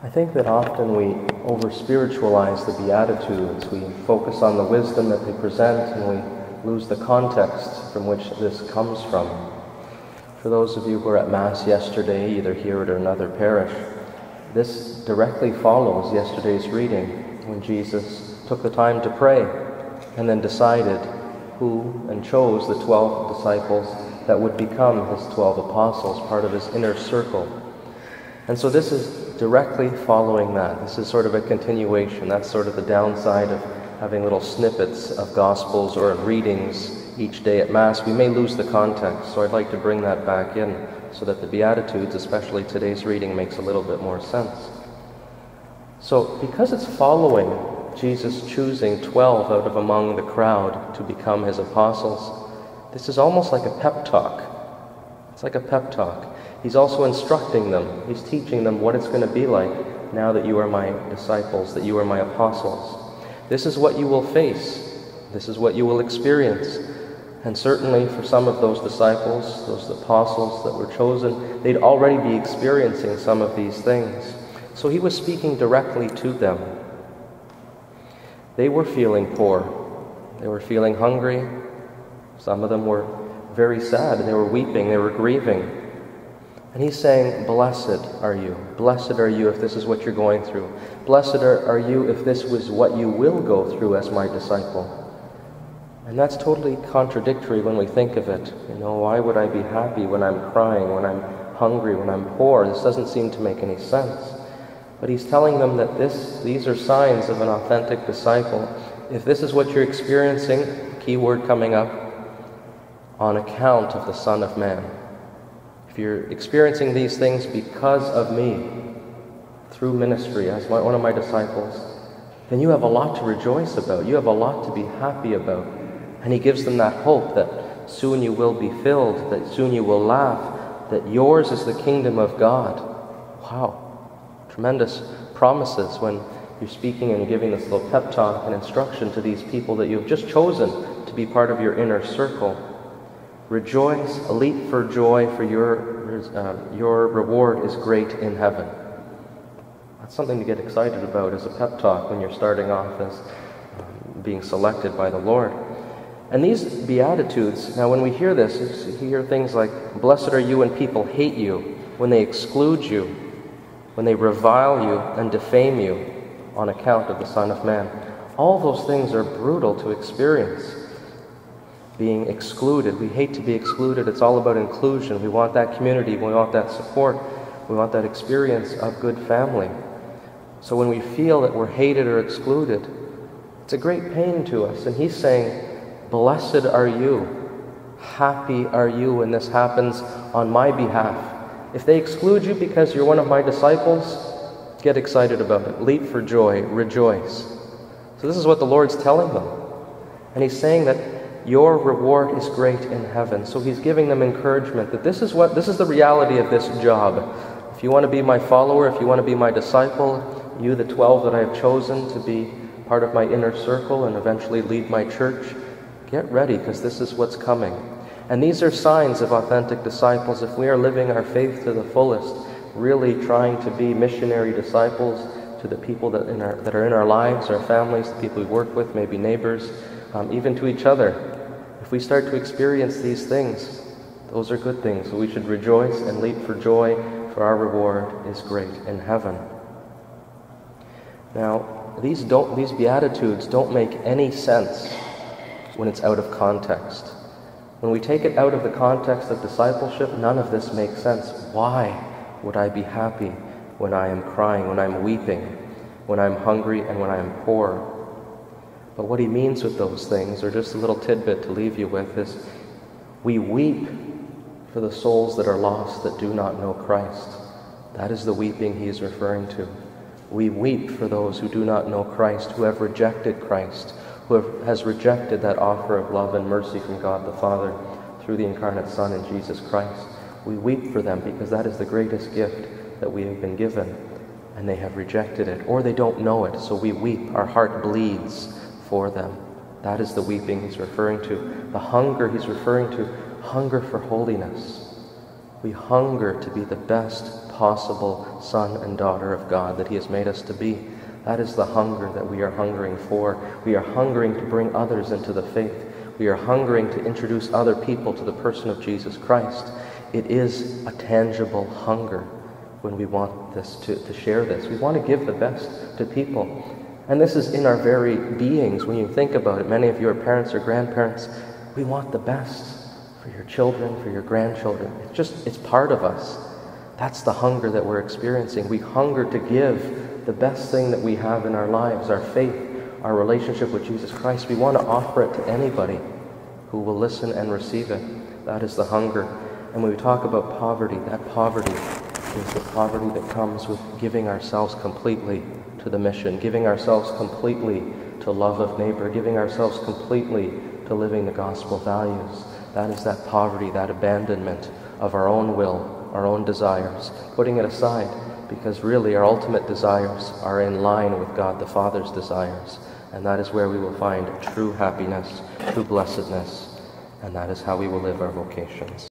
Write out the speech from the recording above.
I think that often we over-spiritualize the Beatitudes. We focus on the wisdom that they present and we lose the context from which this comes from. For those of you who were at Mass yesterday, either here or another parish, this directly follows yesterday's reading when Jesus took the time to pray and then decided who and chose the 12 disciples that would become his 12 apostles, part of his inner circle. And so this is directly following that. This is sort of a continuation. That's sort of the downside of having little snippets of Gospels or of readings each day at Mass. We may lose the context, so I'd like to bring that back in so that the Beatitudes, especially today's reading, makes a little bit more sense. So because it's following Jesus choosing 12 out of among the crowd to become his apostles, this is almost like a pep talk. It's like a pep talk. He's also instructing them. He's teaching them what it's going to be like now that you are my disciples, that you are my apostles. This is what you will face. This is what you will experience. And certainly for some of those disciples, those apostles that were chosen, they'd already be experiencing some of these things. So he was speaking directly to them. They were feeling poor. They were feeling hungry. Some of them were very sad. They were weeping. They were grieving. And he's saying, blessed are you. Blessed are you if this is what you're going through. Blessed are you if this was what you will go through as my disciple. And that's totally contradictory when we think of it. You know, why would I be happy when I'm crying, when I'm hungry, when I'm poor? This doesn't seem to make any sense. But he's telling them that these are signs of an authentic disciple. If this is what you're experiencing, key word coming up, on account of the Son of Man. If you're experiencing these things because of me, through ministry as one of my disciples, then you have a lot to rejoice about. You have a lot to be happy about. And he gives them that hope that soon you will be filled, that soon you will laugh, that yours is the kingdom of God. Wow. Tremendous promises when you're speaking and giving this little pep talk and instruction to these people that you've just chosen to be part of your inner circle. Rejoice, leap for joy, for your reward is great in heaven. That's something to get excited about as a pep talk when you're starting off as being selected by the Lord. And these Beatitudes, now when we hear this, you hear things like, blessed are you when people hate you, when they exclude you, when they revile you and defame you on account of the Son of Man. All those things are brutal to experience. Being excluded. We hate to be excluded. It's all about inclusion. We want that community. We want that support. We want that experience of good family. So when we feel that we're hated or excluded, it's a great pain to us. And he's saying, blessed are you. Happy are you when this happens on my behalf. If they exclude you because you're one of my disciples, get excited about it. Leap for joy. Rejoice. So this is what the Lord's telling them. And he's saying that your reward is great in heaven. So he's giving them encouragement that this is the reality of this job. If you want to be my follower, if you want to be my disciple, you, the 12 that I have chosen to be part of my inner circle and eventually lead my church, get ready because this is what's coming. And these are signs of authentic disciples. If we are living our faith to the fullest, really trying to be missionary disciples to the people that are in our lives, our families, the people we work with, maybe neighbors, even to each other. If we start to experience these things, those are good things. So we should rejoice and leap for joy, for our reward is great in heaven. Now, these Beatitudes don't make any sense when it's out of context. When we take it out of the context of discipleship, none of this makes sense. Why would I be happy when I am crying, when I'm weeping, when I'm hungry, and when I am poor? But what he means with those things, or just a little tidbit to leave you with, is we weep for the souls that are lost that do not know Christ. That is the weeping he is referring to. We weep for those who do not know Christ, who have rejected Christ, who has rejected that offer of love and mercy from God the Father through the incarnate Son in Jesus Christ. We weep for them because that is the greatest gift that we have been given, and they have rejected it, or they don't know it, so we weep. Our heart bleeds for them. That is the weeping he's referring to. The hunger he's referring to, hunger for holiness. We hunger to be the best possible son and daughter of God that he has made us to be. That is the hunger that we are hungering for. We are hungering to bring others into the faith. We are hungering to introduce other people to the person of Jesus Christ. It is a tangible hunger when we want this to share this. We want to give the best to people. And this is in our very beings. When you think about it, many of you are parents or grandparents. We want the best for your children, for your grandchildren. It's part of us. That's the hunger that we're experiencing. We hunger to give the best thing that we have in our lives, our faith, our relationship with Jesus Christ. We want to offer it to anybody who will listen and receive it. That is the hunger. And when we talk about poverty, that poverty is the poverty that comes with giving ourselves completely to the mission, giving ourselves completely to love of neighbor, giving ourselves completely to living the gospel values. That is that poverty, that abandonment of our own will, our own desires, putting it aside, because really our ultimate desires are in line with God the Father's desires. And that is where we will find true happiness, true blessedness, and that is how we will live our vocations.